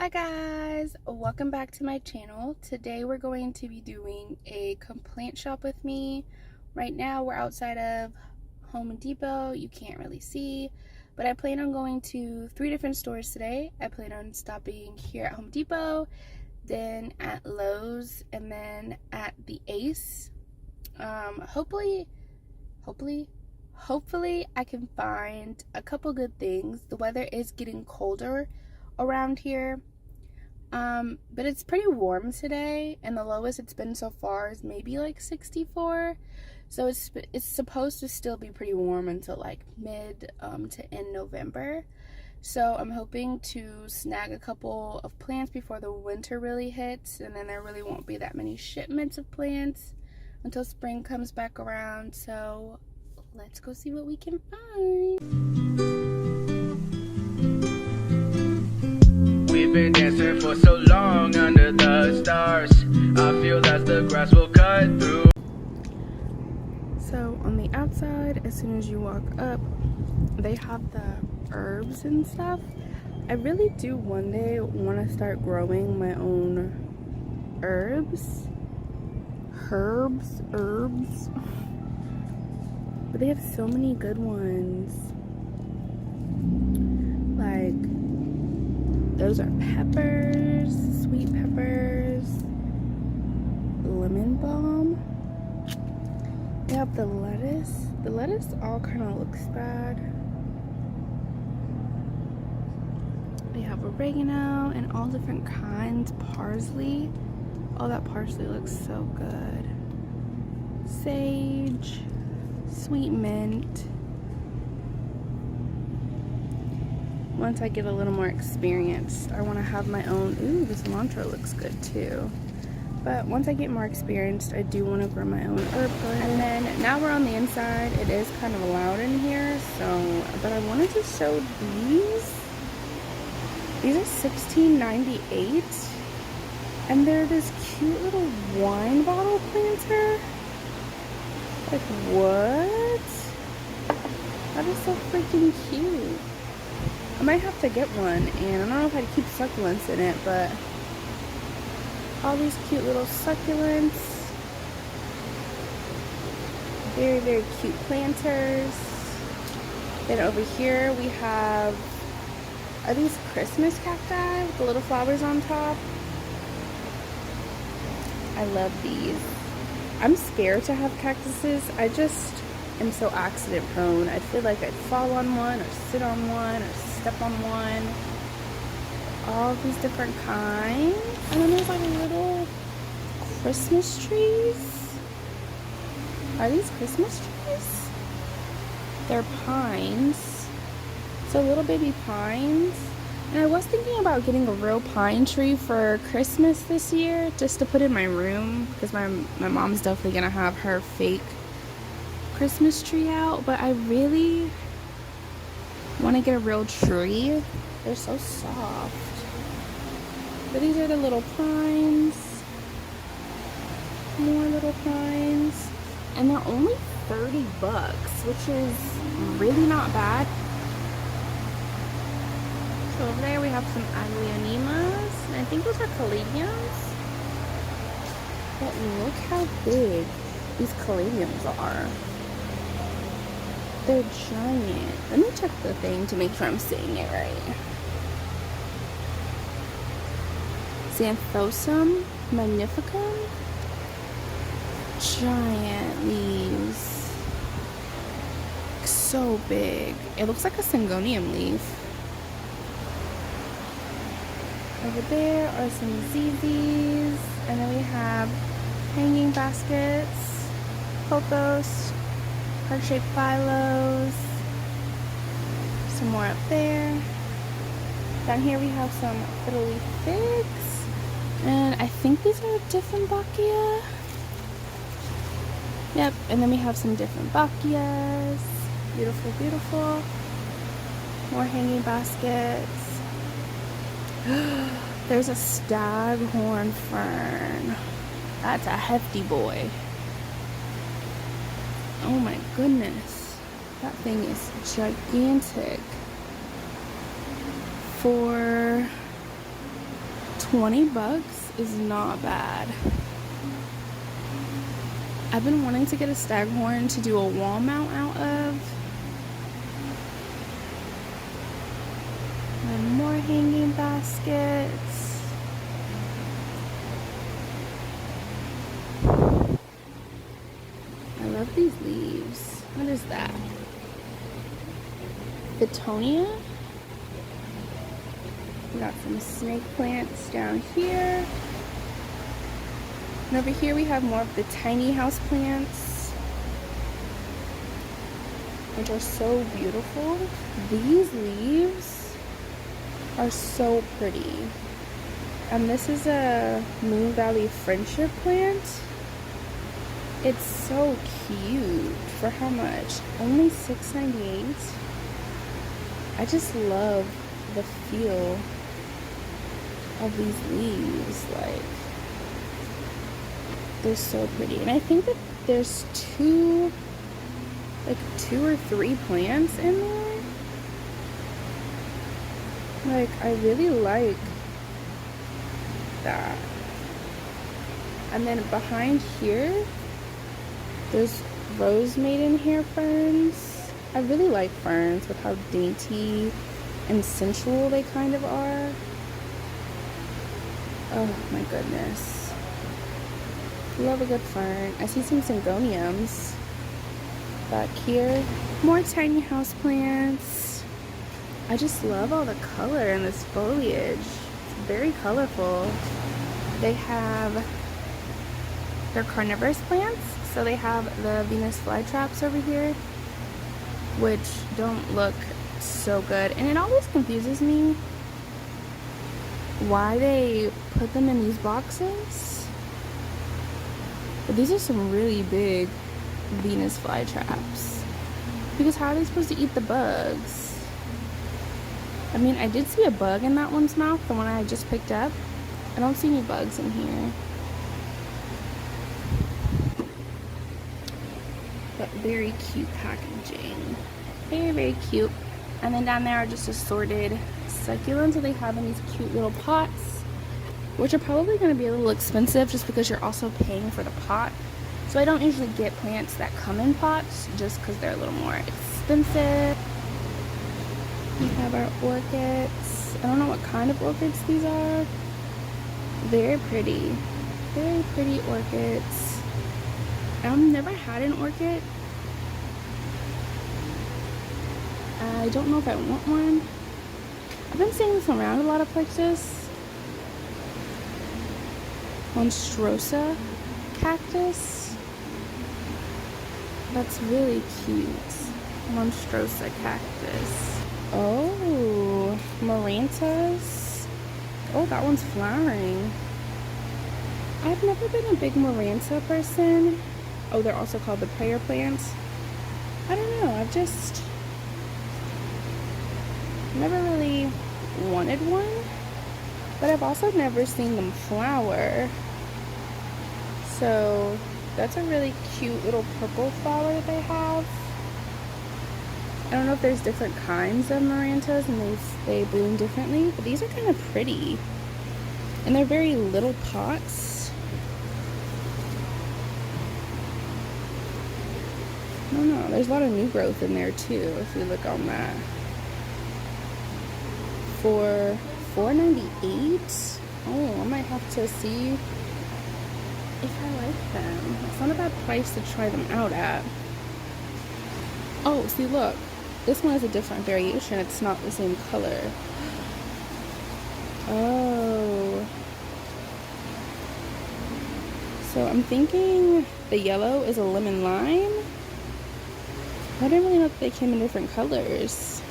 Hi guys, welcome back to my channel. Today we're going to be doing a complaint shop with me. Right now we're outside of Home Depot. You can't really see, but I plan on going to 3 different stores today. I plan on stopping here at Home Depot, then at Lowe's, and then at the Ace. Hopefully I can find a couple good things. The weather is getting colder around here, but it's pretty warm today, and the lowest it's been so far is maybe like 64, so it's supposed to still be pretty warm until like mid to end November. So I'm hoping to snag a couple of plants before the winter really hits, and then there really won't be that many shipments of plants until spring comes back around. So let's go see what we can find. We've been dancing for so long under the stars. I feel that the grass will cut through. So on the outside, as soon as you walk up, they have the herbs and stuff. I really do one day want to start growing my own herbs. But they have so many good ones. Like, those are peppers, sweet peppers, lemon balm. They have the lettuce. The lettuce all kind of looks bad. They have oregano and all different kinds. Parsley. Oh, that parsley looks so good. Sage, sweet mint. Once I get a little more experience, I want to have my own. Ooh, this cilantro looks good too. But once I get more experienced, I do want to grow my own herb garden. And then now we're on the inside. It is kind of loud in here, so, but I wanted to show these. These are $16.98, and they're this cute little wine bottle planter. Like, what? That is so freaking cute. I might have to get one, and I don't know if I'd keep succulents in it, but all these cute little succulents. Very, very cute planters. Then over here we have, are these Christmas cacti with the little flowers on top? I love these. I'm scared to have cactuses. I just am so accident prone. I feel like I'd fall on one, or sit on one, or step on one. All these different kinds. And then there's like little Christmas trees. Are these Christmas trees? They're pines. So little baby pines. And I was thinking about getting a real pine tree for Christmas this year, just to put in my room, because my mom's definitely gonna have her fake Christmas tree out. But I really want to get a real tree. They're so soft. But these are the little pines. More little pines. And they're only $30, which is really not bad. So over there we have some aglaonemas. And I think those are caladiums. But look how big these caladiums are. They're giant. Let me check the thing to make sure I'm saying it right. Xanthosum magnificum. Giant leaves. So big. It looks like a syngonium leaf. Over there are some ZZs. And then we have hanging baskets. Pothos. Heart-shaped phyllos. Some more up there. Down here we have some fiddle leaf figs. And I think these are Dieffenbachia. Yep, and then we have some Dieffenbachias. Beautiful, beautiful. More hanging baskets. There's a staghorn fern. That's a hefty boy. Oh my goodness. That thing is gigantic. For $20 is not bad. I've been wanting to get a staghorn to do a wall mount out of. And more hanging baskets. I love these leaves. What is that? Betonia. We got some snake plants down here. And over here we have more of the tiny house plants, which are so beautiful. These leaves are so pretty. And this is a Moon Valley Friendship plant. It's so cute. For how much? Only $6.98. I just love the feel of these leaves. Like, they're so pretty. And I think that there's two or three plants in there. Like, I really like that. And then behind here, there's rose maiden hair ferns. I really like ferns with how dainty and sensual they kind of are. Oh my goodness. Love a good fern. I see some syngoniums back here. More tiny house plants. I just love all the color in this foliage. It's very colorful. They have their carnivorous plants. So they have the Venus flytraps over here, which don't look so good. And it always confuses me why they put them in these boxes. But these are some really big Venus flytraps. Because how are they supposed to eat the bugs? I mean, I did see a bug in that one's mouth, the one I just picked up. I don't see any bugs in here. But very cute packaging. Very, very cute. And then down there are just assorted succulents that they have in these cute little pots, which are probably going to be a little expensive just because you're also paying for the pot. So I don't usually get plants that come in pots just because they're a little more expensive. We have our orchids. I don't know what kind of orchids these are. Very pretty. Very pretty orchids. I've never had an orchid. I don't know if I want one. I've been seeing this around a lot of places. Monstrosa cactus. That's really cute. Monstrosa cactus. Oh, Marantas. Oh, that one's flowering. I've never been a big Maranta person. Oh, they're also called the prayer plants. I don't know. I've just never really wanted one. But I've also never seen them flower. So that's a really cute little purple flower that they have. I don't know if there's different kinds of Marantas and they bloom differently. But these are kind of pretty. And they're very little pots. I don't know. There's a lot of new growth in there too, if you look on that. For $4.98. Oh, I might have to see if I like them. It's not a bad price to try them out at. Oh, see, look. This one is a different variation. It's not the same color. Oh. So I'm thinking the yellow is a lemon lime. I didn't really know that they came in different colors.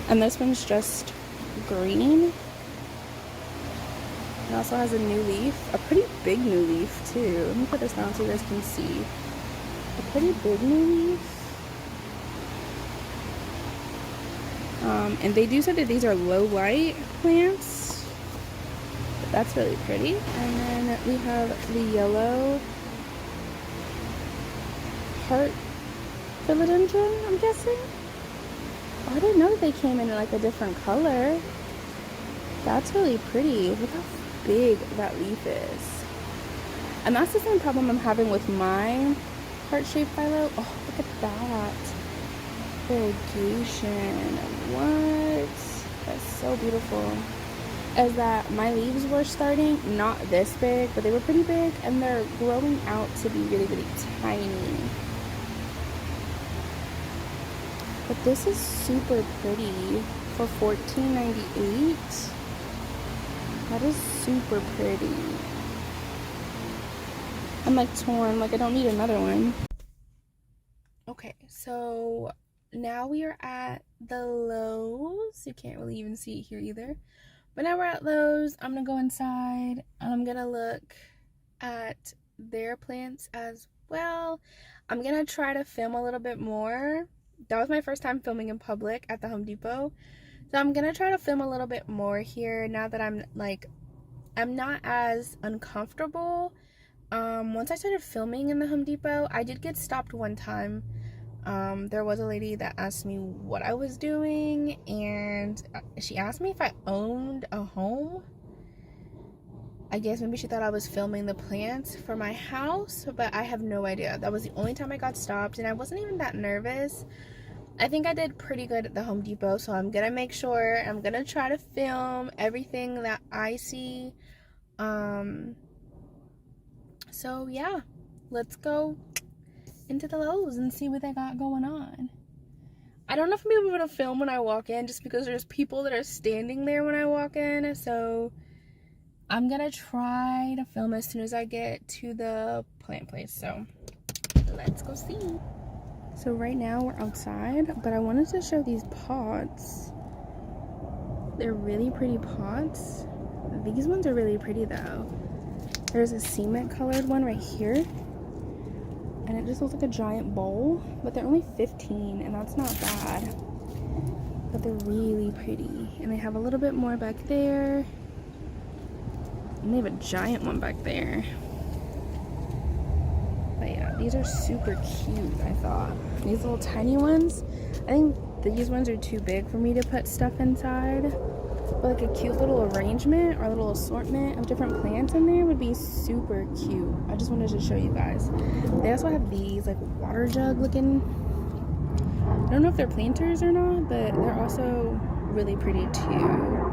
And this one's just green. It also has a new leaf. A pretty big new leaf too. Let me put this down so you guys can see. A pretty big new leaf. And they do say that these are low light plants. But that's really pretty. And then we have the yellow heart philodendron, I'm guessing. Oh, I didn't know that they came in like a different color. That's really pretty. Look how big that leaf is. And that's the same problem I'm having with my heart-shaped philo. Oh, look at that. Variegation. What? That's so beautiful. Is that my leaves were starting not this big, but they were pretty big, and they're growing out to be really, really tiny. But this is super pretty for $14.98. That is super pretty. I'm like torn, like I don't need another one. Okay, so now we are at the Lowe's. You can't really even see it here either. But now we're at Lowe's. I'm gonna go inside and I'm gonna look at their plants as well. I'm gonna try to film a little bit more. That was my first time filming in public at the Home Depot. So I'm gonna try to film a little bit more here now that I'm not as uncomfortable. Once I started filming in the Home Depot, I did get stopped one time. There was a lady that asked me what I was doing, and she asked me if I owned a home. I guess maybe she thought I was filming the plants for my house, but I have no idea. That was the only time I got stopped, and I wasn't even that nervous. I think I did pretty good at the Home Depot, so I'm gonna make sure, I'm gonna try to film everything that I see. So yeah, let's go into the Lowe's and see what they got going on. I don't know if I'm gonna be able to film when I walk in just because there's people that are standing there when I walk in, so I'm gonna try to film as soon as I get to the plant place. So let's go see. So right now we're outside, but I wanted to show these pots. They're really pretty pots. These ones are really pretty though. There's a cement colored one right here, and it just looks like a giant bowl, but they're only $15, and that's not bad. But they're really pretty, and they have a little bit more back there, and they have a giant one back there. But yeah, these are super cute. I thought these little tiny ones, I think these ones are too big for me to put stuff inside, but like a cute little arrangement or a little assortment of different plants in there would be super cute. I just wanted to show you guys. They also have these like water jug looking, I don't know if they're planters or not, but they're also really pretty too.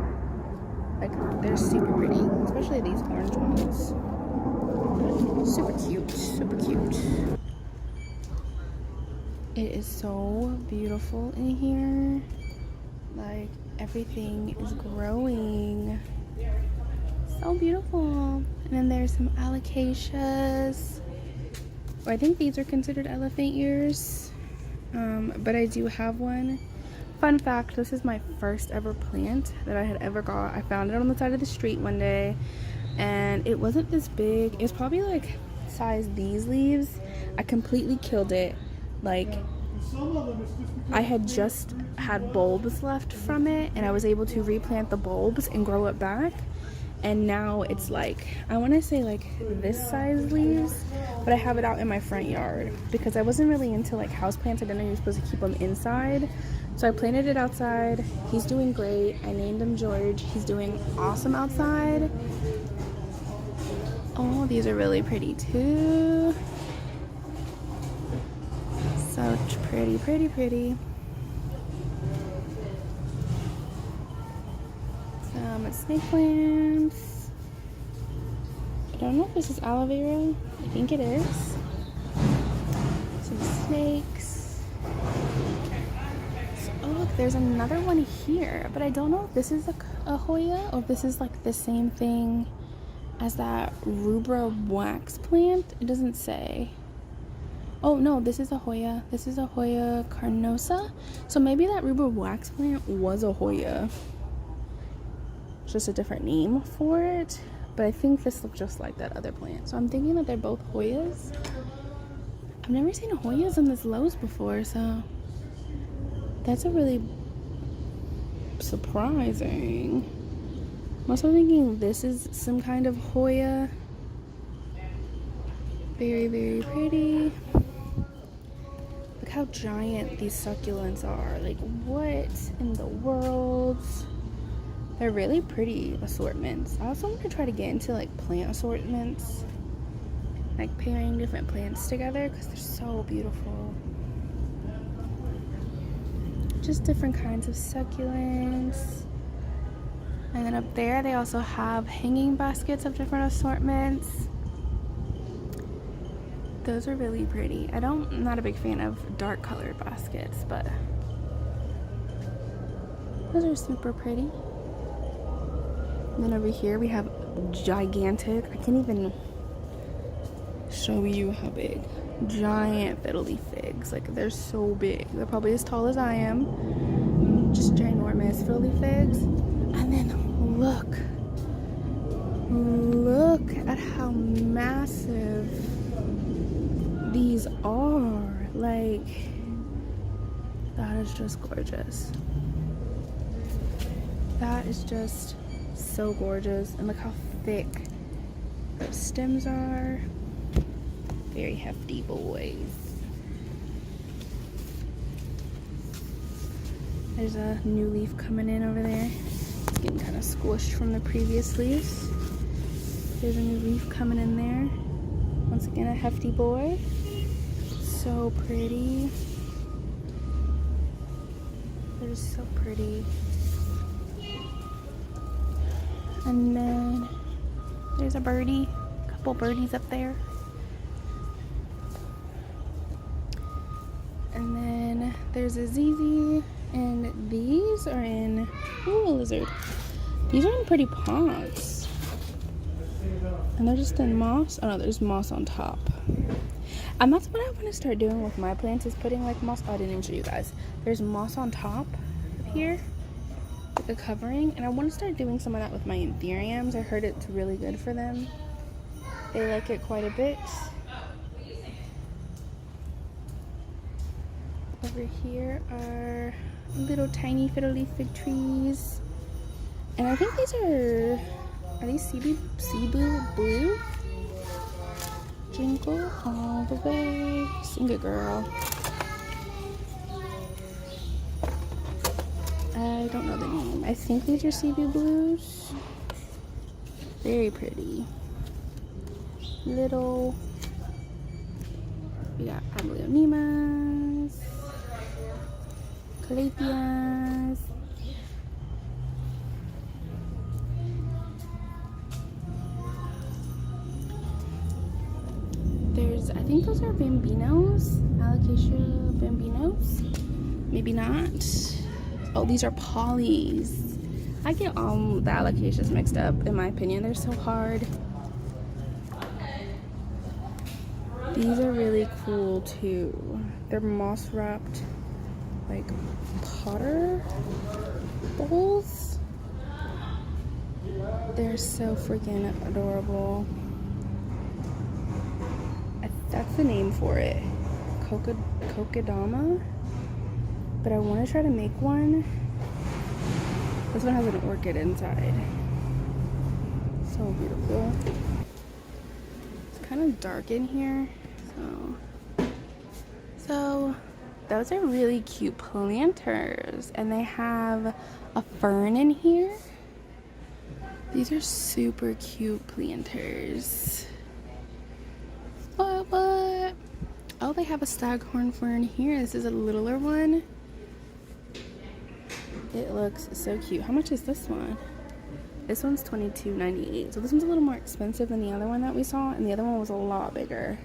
Like they're super pretty, especially these orange ones. Super cute, super cute. It is so beautiful in here. Like everything is growing. So beautiful. And then there's some alocasias. Or I think these are considered elephant ears. But I do have one. Fun fact, this is my first ever plant that I had ever got. I found it on the side of the street one day, and it wasn't this big. It was probably like size these leaves. I completely killed it. Like, I had just had bulbs left from it, and I was able to replant the bulbs and grow it back. And now it's like, I want to say like this size leaves, but I have it out in my front yard because I wasn't really into like houseplants. I didn't know you were supposed to keep them inside. So I planted it outside. He's doing great. I named him George. He's doing awesome outside. Oh, these are really pretty too. So pretty, pretty, pretty. Some snake plants. I don't know if this is aloe vera. I think it is. Some snakes. Oh look, there's another one here, but I don't know if this is a Hoya or if this is like the same thing as that rubra wax plant. It doesn't say. Oh no, this is a Hoya. This is a Hoya carnosa. So maybe that rubra wax plant was a Hoya. It's just a different name for it. But I think this looks just like that other plant. So I'm thinking that they're both Hoyas. I've never seen Hoyas in this Lowe's before, so that's a really surprising. I'm also thinking this is some kind of Hoya. Very, very pretty. Look how giant these succulents are. Like, what in the world? They're really pretty assortments. I also want to try to get into like plant assortments, like pairing different plants together because they're so beautiful. Just different kinds of succulents. And then up there they also have hanging baskets of different assortments. Those are really pretty. I'm not a big fan of dark colored baskets, but those are super pretty. And then over here we have gigantic, I can't even show you how big, giant fiddle leaf figs. Like, they're so big. They're probably as tall as I am. Just ginormous fiddle leaf figs. And then look at how massive these are. Like, that is just gorgeous. That is just so gorgeous. And look how thick those stems are. Very hefty boys. There's a new leaf coming in over there. It's getting kind of squished from the previous leaves. There's a new leaf coming in there. Once again, a hefty boy. So pretty. They're just so pretty. And then there's a birdie, a couple birdies up there. And then there's a ZZ, and these are in, ooh, a lizard. These are in pretty pots. And they're just in moss. Oh no, there's moss on top. And that's what I want to start doing with my plants, is putting like moss. Oh, I didn't even show you guys. There's moss on top here, like a covering, and I want to start doing some of that with my anthuriums. I heard it's really good for them. They like it quite a bit. Over here are little tiny fiddle leaf fig trees, and I think these are these Cebu Blue? Jingle all the way, sing it, girl. I don't know the name. I think these are Cebu Blues. Very pretty. Little. We got Aglaonemas, Calatheas. I think those are Bambinos, Alocasia Bambinos. Maybe not. Oh, these are Pollies. I get all the alocasias mixed up, in my opinion. They're so hard. These are really cool too. They're moss wrapped, like potter bowls. They're so freaking adorable. That's the name for it, Kokedama. But I want to try to make one. This one has an orchid inside. So beautiful. It's kind of dark in here, so those are really cute planters, and they have a fern in here. These are super cute planters. What? Oh, they have a staghorn fern here. This is a littler one. It looks so cute. How much is this one? This one's $22.98. So this one's a little more expensive than the other one that we saw, and the other one was a lot bigger.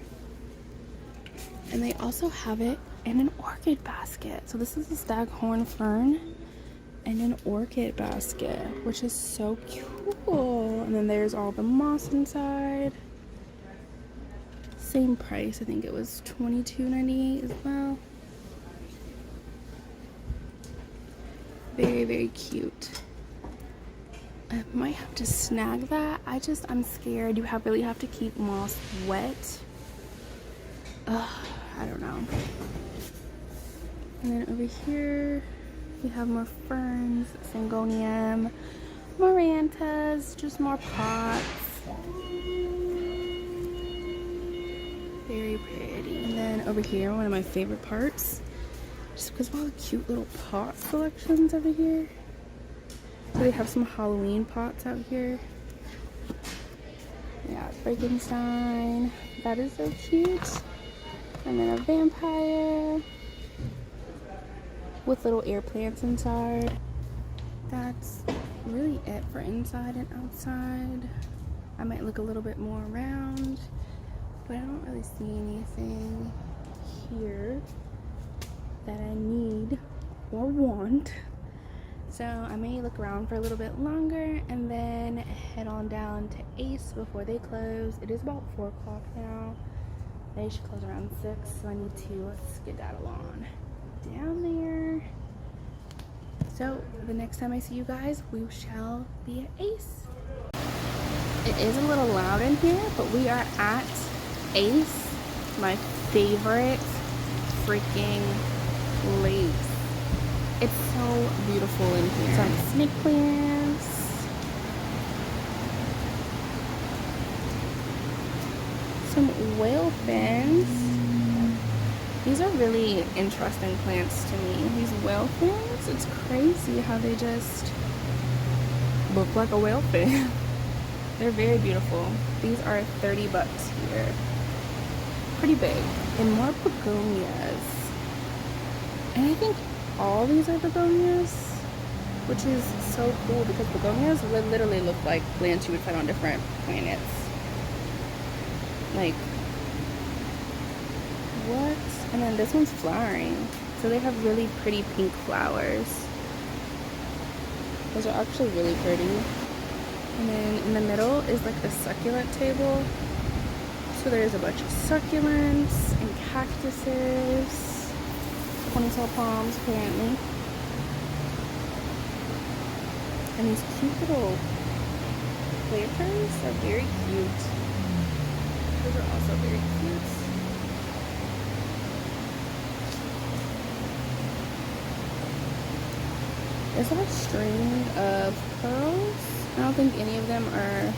And they also have it in an orchid basket. So this is a staghorn fern in an orchid basket, which is so cool. And then there's all the moss inside. Same price. I think it was $22.98 as well. Very, very cute. I might have to snag that. I'm scared. You really have to keep moss wet. I don't know. And then over here we have more ferns, Syngonium, Marantas, just more pots. Very pretty. And then over here, one of my favorite parts, just because of all the cute little pot collections over here. they have some Halloween pots out here. Yeah, Frankenstein. That is so cute. And then a vampire with little air plants inside. That's really it for inside and outside. I might look a little bit more around, but I don't really see anything here that I need or want. So I may look around for a little bit longer and then head on down to Ace before they close. It is about 4 o'clock now. They should close around 6, so I need to skedaddle on down there. So the next time I see you guys, we shall be at Ace. It is a little loud in here, but we are at Ace, my favorite freaking place. It's so beautiful in here. Some snake plants. Some whale fins. These are really interesting plants to me. These whale fins, it's crazy how they just look like a whale fin. They're very beautiful. These are 30 bucks here. Pretty big. And more begonias. And I think all these are begonias, which is so cool because begonias literally look like plants you would find on different planets. Like, what? And then this one's flowering. So they have really pretty pink flowers. Those are actually really pretty. And then in the middle is like the succulent table. So there's a bunch of succulents and cactuses. Ponytail palms, apparently. And these cute little planters are very cute. Those are also very cute. There's like a string of pearls. I don't think any of them are...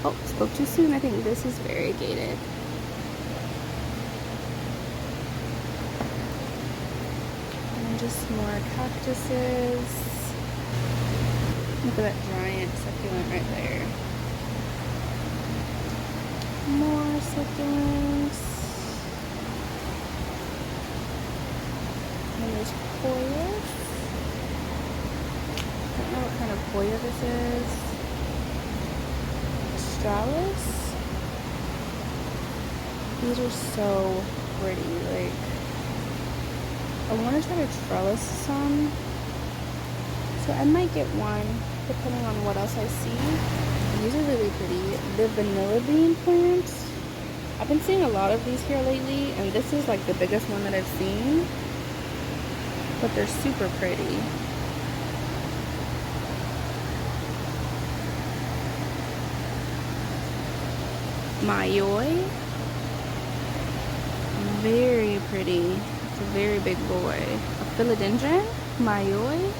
Oh, spoke too soon. I think this is variegated. Just more cactuses. Look at that giant succulent right there. More succulents. And there's Hoyas. I don't know what kind of Hoya this is. Australis. These are so pretty. Like, I want to try to trellis some, so I might get one depending on what else I see. These are really pretty. The vanilla bean plants, I've been seeing a lot of these here lately, and this is like the biggest one that I've seen, but they're super pretty. Mayoi, very pretty. It's a very big boy. A philodendron, Mayoi,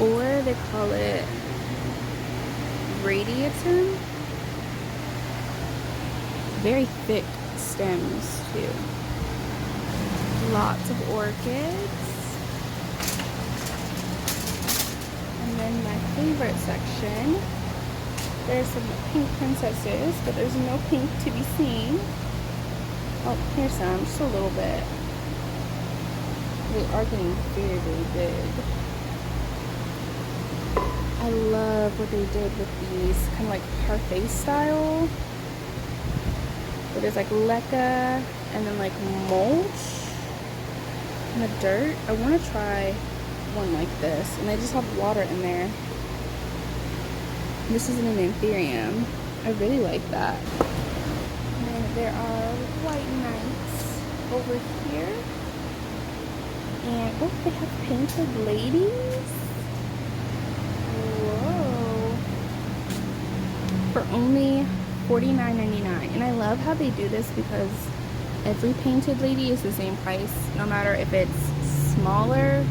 or they call it radiatum. Very thick stems too. Lots of orchids. And then my favorite section, there's some pink princesses, but there's no pink to be seen. Oh, here's some, just a little bit. They are getting very, very big. I love what they did with these kind of like parfait style. So there's like leca and then like mulch in the dirt. I want to try one like this, and they just have water in there. This is an anthurium. I really like that. And then there are white knights over here. And oh, they have painted ladies. Whoa. For only $49.99. And I love how they do this because every painted lady is the same price, no matter if it's smaller.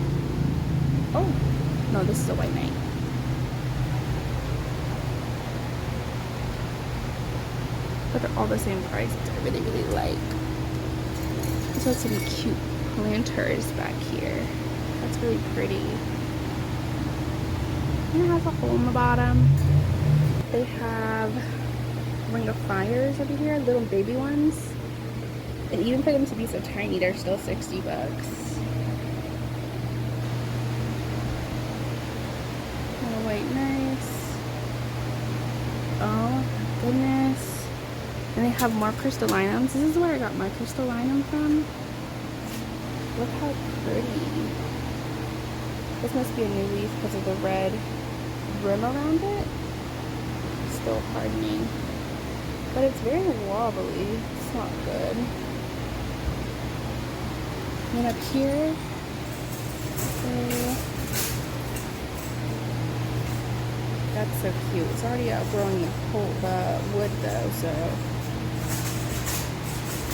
Oh, no, this is a white knight. But they're all the same price, which I really, really like. So it's some cute planters back here. That's really pretty. And it has a hole in the bottom. They have Ring of Fires over here, little baby ones. And even for them to be so tiny, they're still 60 bucks. Oh, wait, nice. Oh, my goodness. And they have more crystallinums. This is where I got my crystallinum from. Look how pretty. This must be a new leaf because of the red rim around it. Still hardening. But it's very wobbly. It's not good. And then up here, that's so cute. It's already outgrowing the wood though, so.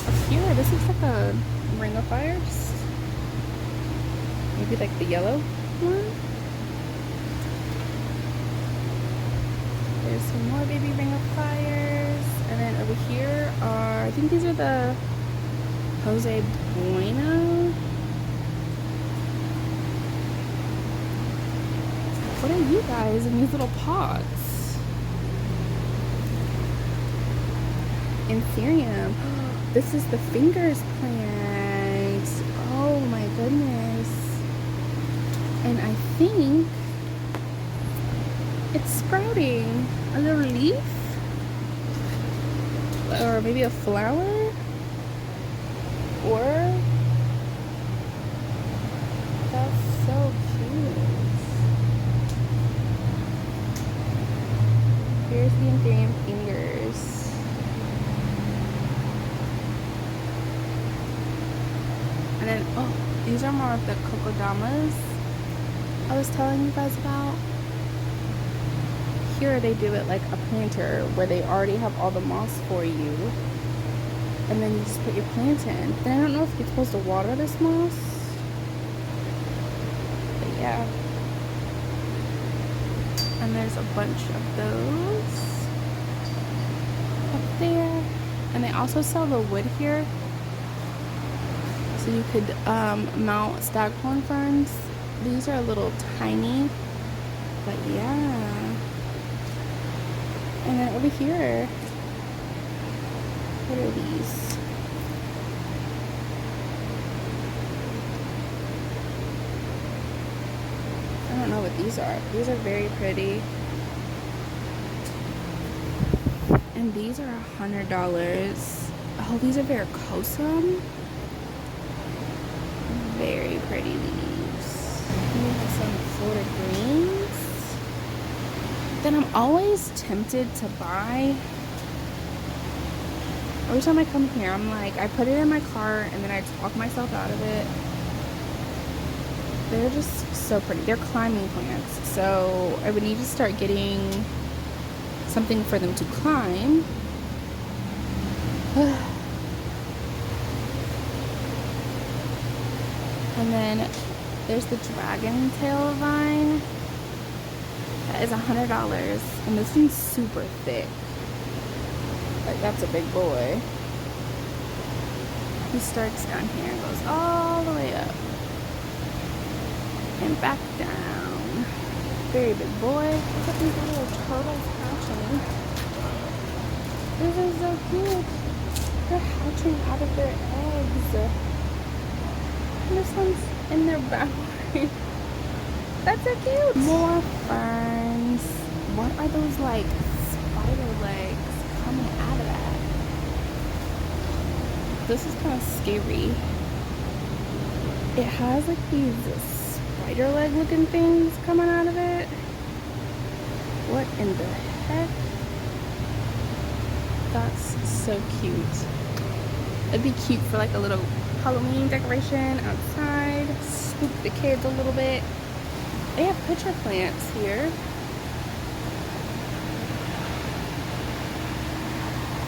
Up here, this looks like a Ring of Fire. Just maybe like the yellow one. There's some more baby Ring of Fires. And then over here are, I think these are the Jose Bueno. What are you guys in these little pots? Anthurium. This is the fingers plant. Oh my goodness. And I think it's sprouting a little leaf, or maybe a flower, or that's so cute. Here's the Anthurium fingers. And then, oh, these are more of the kokodamas I was telling you guys about. Here they do it like a planter where they already have all the moss for you. And then you just put your plant in. Then I don't know if you're supposed to water this moss. But yeah. And there's a bunch of those up there. And they also sell the wood here. So you could mount staghorn ferns. These are a little tiny, but yeah. And then over here, what are these? I don't know what these are. These are very pretty. And these are $100. Oh, these are varicosum. Very pretty leaves. And we have some Florida greens. Then I'm always tempted to buy. Every time I come here, I'm like, I put it in my cart and then I talk myself out of it. They're just so pretty. They're climbing plants, so I would need to start getting something for them to climb. And then there's the dragon tail vine. That is $100, and this one's super thick. Like, that's a big boy. He starts down here and goes all the way up and back down. Very big boy. Look at these little turtles hatching. This is so cute. They're hatching out of their eggs. And this one's in their boundary. That's so cute. More ferns. What are those like spider legs coming out of that? This is kind of scary. It has like these spider leg looking things coming out of it. What in the heck? That's so cute. It'd be cute for like a little Halloween decoration outside. Spook the kids a little bit. They have pitcher plants here.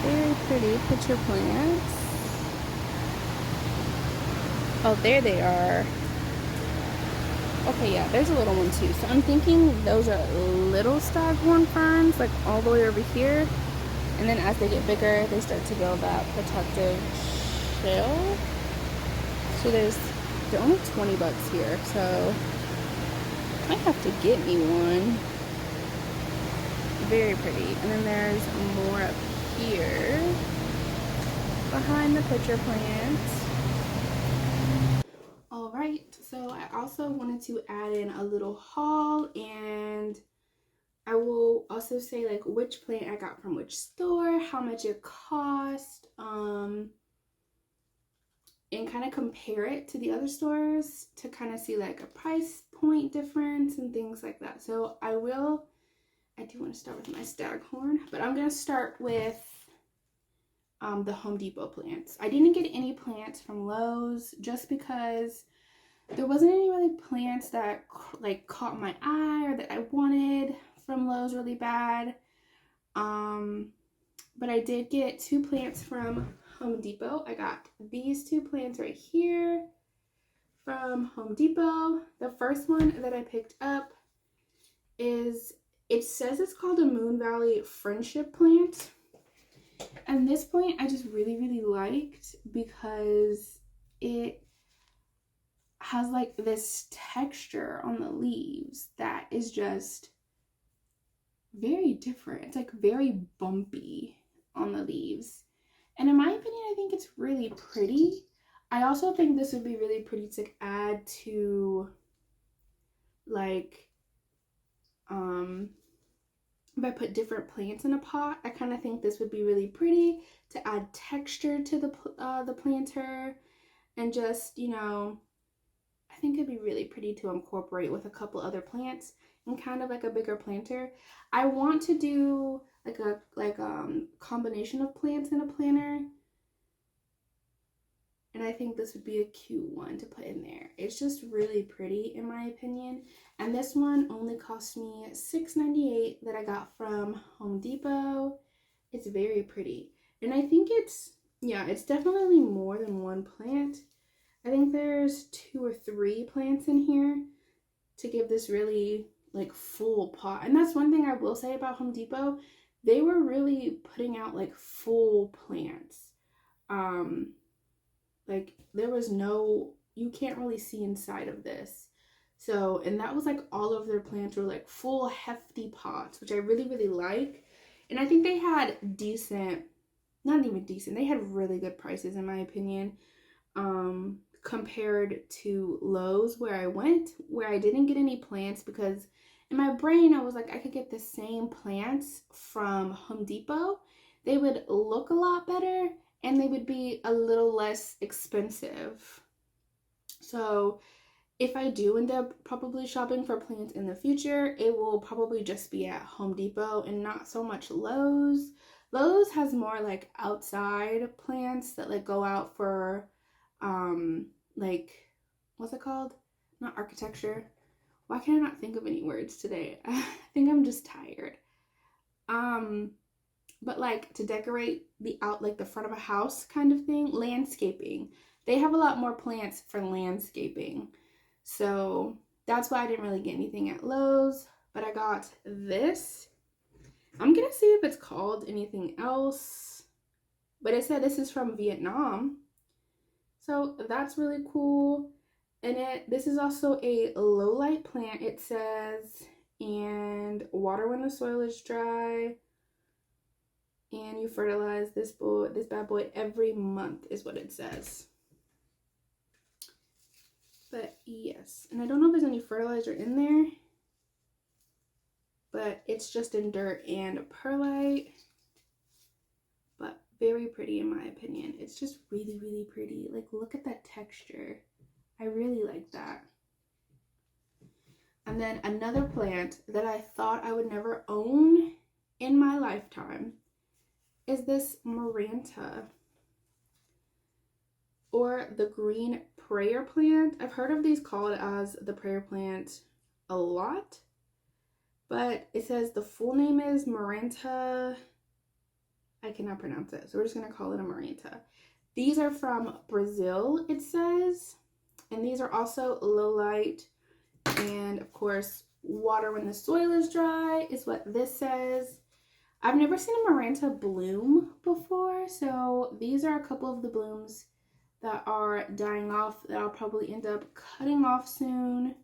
Very pretty pitcher plants. Oh, there they are. Okay, yeah, there's a little one too. So I'm thinking those are little staghorn ferns, like all the way over here. And then as they get bigger, they start to build that protective shell. So they're only 20 bucks here. So I have to get me one. very pretty. And then there's more up here behind the pitcher plant. All right, so I also wanted to add in a little haul, and I will also say like which plant I got from which store, how much it cost, and kind of compare it to the other stores to kind of see like a price point difference and things like that. So I do want to start with my staghorn, but I'm going to start with the Home Depot plants. I didn't get any plants from Lowe's just because there wasn't any really plants that like caught my eye or that I wanted from Lowe's really bad. But I did get 2 plants from Home Depot. I got these 2 plants right here from Home Depot. The first one that I picked up it says it's called a Moon Valley Friendship plant. And this plant I just really, really liked because it has like this texture on the leaves that is just very different. It's like very bumpy on the leaves. And in my opinion, I think it's really pretty. I also think this would be really pretty to add to like, if I put different plants in a pot, I kind of think this would be really pretty to add texture to the planter, and just, you know, I think it'd be really pretty to incorporate with a couple other plants and kind of like a bigger planter. I want to do like a combination of plants in a planter, and I think this would be a cute one to put in there. It's just really pretty in my opinion. And this one only cost me $6.98 that I got from Home Depot. It's very pretty. And I think it's definitely more than one plant. I think there's 2 or 3 plants in here to give this really like full pot. And that's one thing I will say about Home Depot. They were really putting out like full plants. Like there was you can't really see inside of this. So, and that was like all of their plants were like full hefty pots, which I really, really like. And I think they had not even decent, they had really good prices in my opinion. Compared to Lowe's where I went, where I didn't get any plants because in my brain I was like, I could get the same plants from Home Depot. They would look a lot better and they would be a little less expensive. So if I do end up probably shopping for plants in the future, it will probably just be at Home Depot and not so much Lowe's. Lowe's has more like outside plants that like go out for like, what's it called? Not architecture. Why can I not think of any words today? I think I'm just tired. But like to decorate like the front of a house kind of thing, landscaping. They have a lot more plants for landscaping. So that's why I didn't really get anything at Lowe's, but I got this. I'm gonna see if it's called anything else, but it said this is from Vietnam. So that's really cool. And this is also a low light plant, it says, and water when the soil is dry. And you fertilize this bad boy every month is what it says. But yes, and I don't know if there's any fertilizer in there, but it's just in dirt and perlite. But very pretty in my opinion. It's just really, really pretty. Like, look at that texture. I really like that. And then another plant that I thought I would never own in my lifetime is this Maranta, or the green prayer plant. I've heard of these called as the prayer plant a lot, but it says the full name is Maranta. I cannot pronounce it, so we're just going to call it a Maranta. These are from Brazil, it says, and these are also low light, and of course water when the soil is dry is what this says. I've never seen a Maranta bloom before, so these are a couple of the blooms that are dying off that I'll probably end up cutting off soon.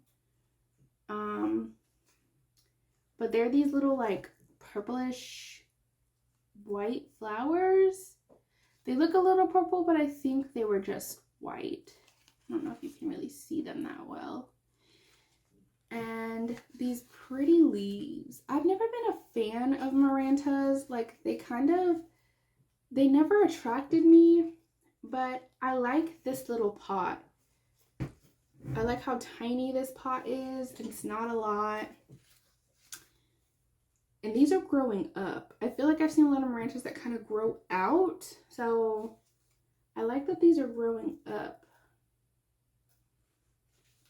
But they're these little like purplish white flowers. They look a little purple, but I think they were just white. I don't know if you can really see them that well. And these pretty leaves. I've never been a fan of Marantas. Like, they never attracted me, but I like this little pot. I like how tiny this pot is. It's not a lot. And these are growing up. I feel like I've seen a lot of Marantas that kind of grow out. So I like that these are growing up.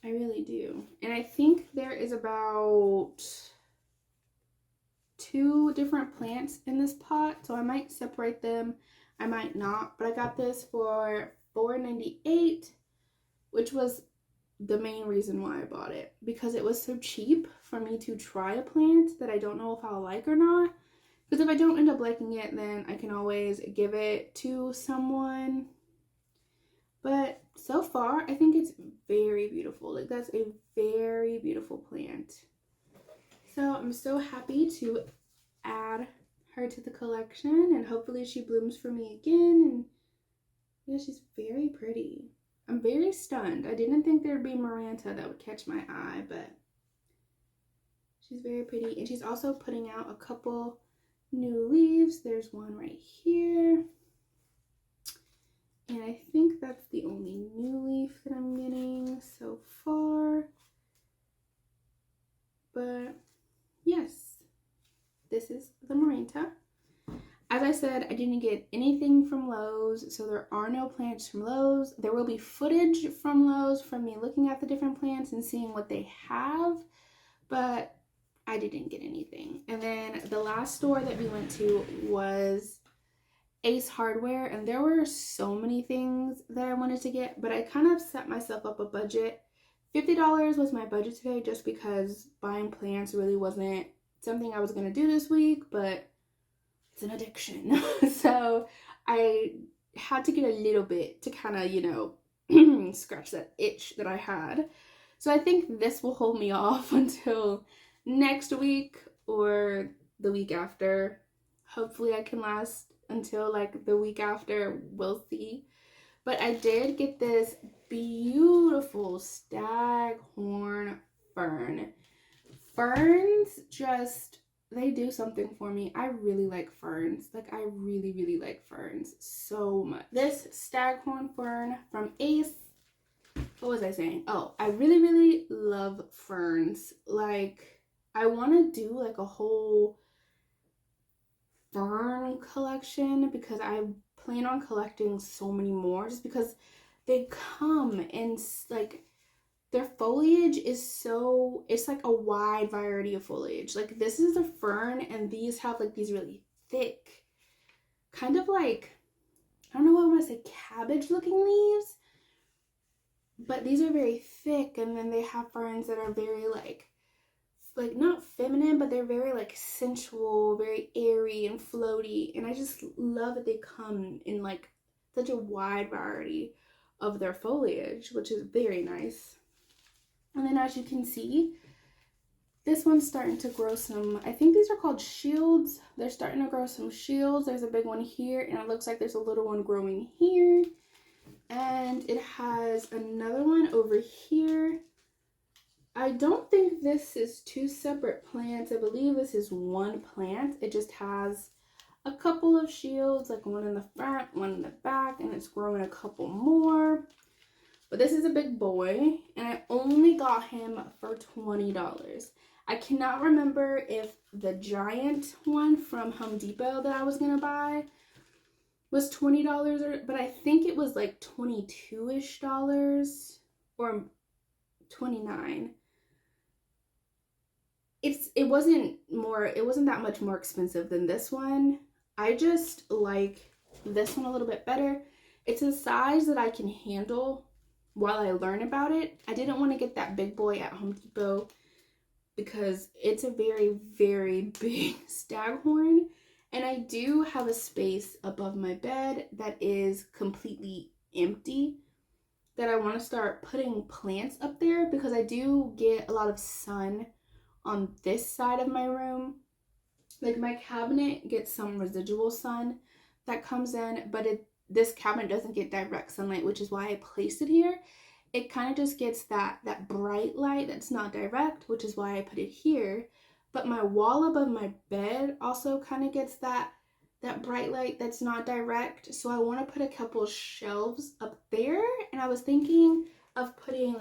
I really do. And I think there is about 2 different plants in this pot. So I might separate them. I might not. But I got this for $4.98, which was the main reason why I bought it, because it was so cheap for me to try a plant that I don't know if I'll like or not. Because if I don't end up liking it, then I can always give it to someone. But so far, I think it's very beautiful. Like, that's a very beautiful plant. So I'm so happy to add her to the collection, and hopefully she blooms for me again. And yeah, she's very pretty. I'm very stunned. I didn't think there'd be Maranta that would catch my eye, but she's very pretty. And she's also putting out a couple new leaves. There's one right here. And I think that's the only new leaf that I'm getting so far. But yes, this is the Maranta. As I said, I didn't get anything from Lowe's, so there are no plants from Lowe's. There will be footage from Lowe's from me looking at the different plants and seeing what they have, but I didn't get anything. And then the last store that we went to was Ace Hardware, and there were so many things that I wanted to get, but I kind of set myself up a budget. $50 was my budget today, just because buying plants really wasn't something I was going to do this week, but it's an addiction. So I had to get a little bit to kind of, you know, scratch that itch that I had. So I think this will hold me off until next week or the week after. Hopefully I can last until like the week after. We'll see. But I did get this beautiful staghorn fern. Ferns just, they do something for me. I really like ferns. Like, I really, really like ferns so much. This staghorn fern from Ace. What was I saying? Oh, I really, really love ferns. Like, I want to do like a whole fern collection, because I plan on collecting so many more, just because they come in like, their foliage is so, it's like a wide variety of foliage. Like, this is a fern, and these have like these really thick, kind of like, I don't know what I want to say, cabbage looking leaves, but these are very thick. And then they have ferns that are very like not feminine, but they're very like sensual, very airy and floaty. And I just love that they come in like such a wide variety of their foliage, which is very nice. And then as you can see, this one's starting to grow some, I think these are called shields. They're starting to grow some shields. There's a big one here, and it looks like there's a little one growing here. And it has another one over here. I don't think this is 2 separate plants. I believe this is one plant. It just has a couple of shields, like one in the front, one in the back, and it's growing a couple more. But this is a big boy, and I only got him for $20. I cannot remember if the giant one from Home Depot that I was going to buy was $20, or, but I think it was like $22-ish or $29. It wasn't that much more expensive than this one. I just like this one a little bit better. It's a size that I can handle while I learn about it. I didn't want to get that big boy at Home Depot because it's a very, very big staghorn. And I do have a space above my bed that is completely empty that I want to start putting plants up there, because I do get a lot of sun on this side of my room. like my cabinet gets some residual sun that comes in, but this cabinet doesn't get direct sunlight, which is why I placed it here. It kind of just gets that bright light that's not direct, which is why I put it here. But my wall above my bed also kind of gets that bright light that's not direct. So I want to put a couple shelves up there, and I was thinking of putting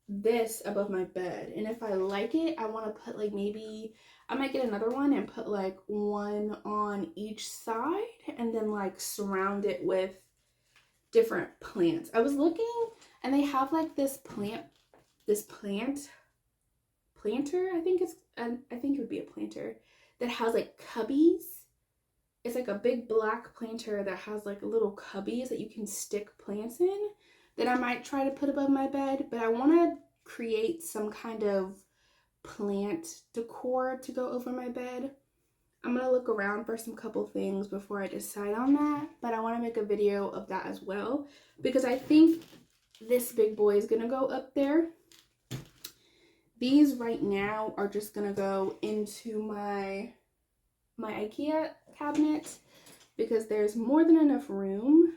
this above my bed. And if I like it, I want to put like, maybe I might get another one and put like one on each side, and then like surround it with different plants. I was looking, and they have like this planter, I think it would be a planter that has like cubbies. It's like a big black planter that has like little cubbies that you can stick plants in, that I might try to put above my bed. But I want to create some kind of plant decor to go over my bed. I'm gonna look around for some couple things before I decide on that, but I want to make a video of that as well, because I think this big boy is gonna go up there. These right now are just gonna go into my IKEA cabinet, because there's more than enough room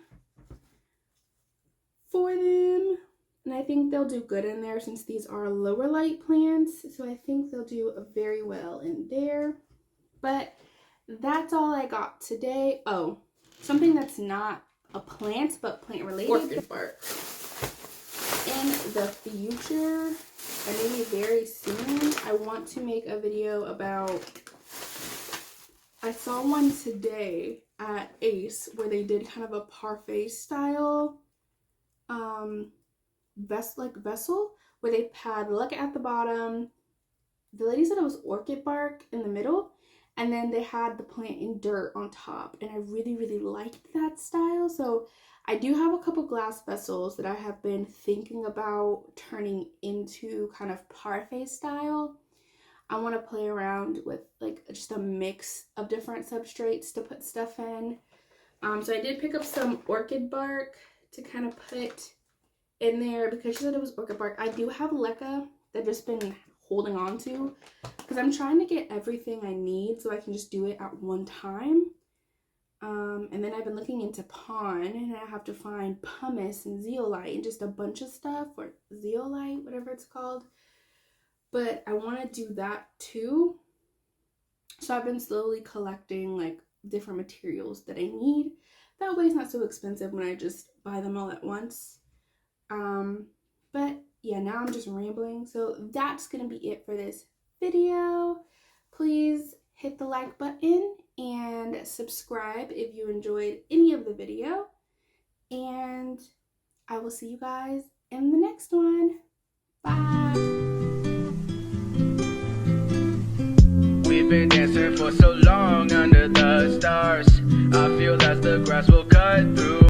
for them, and I think they'll do good in there since these are lower light plants. So I think they'll do very well in there. But that's all I got today. Oh, something that's not a plant but plant related. Orchid bark. In the future, and maybe very soon, I want to make a video about, I saw one today at Ace where they did kind of a parfait style vessel where they had leca at the bottom. The lady said it was orchid bark in the middle, and then they had the plant in dirt on top, and I really, really liked that style. So I do have a couple glass vessels that I have been thinking about turning into kind of parfait style. I want to play around with like just a mix of different substrates to put stuff in. So I did pick up some orchid bark to kind of put in there, because she said it was orchid bark. I do have leca that I've just been holding on to, because I'm trying to get everything I need so I can just do it at one time. And then I've been looking into pon, and I have to find pumice and zeolite and just a bunch of stuff, or zeolite, whatever it's called. But I want to do that too. So I've been slowly collecting like different materials that I need. That way it's not so expensive when I just buy them all at once. But yeah, now I'm just rambling. So that's gonna be it for this video. Please hit the like button and subscribe if you enjoyed any of the video. And I will see you guys in the next one. Bye. We've been dancing for so long under the stars. I feel that the grass will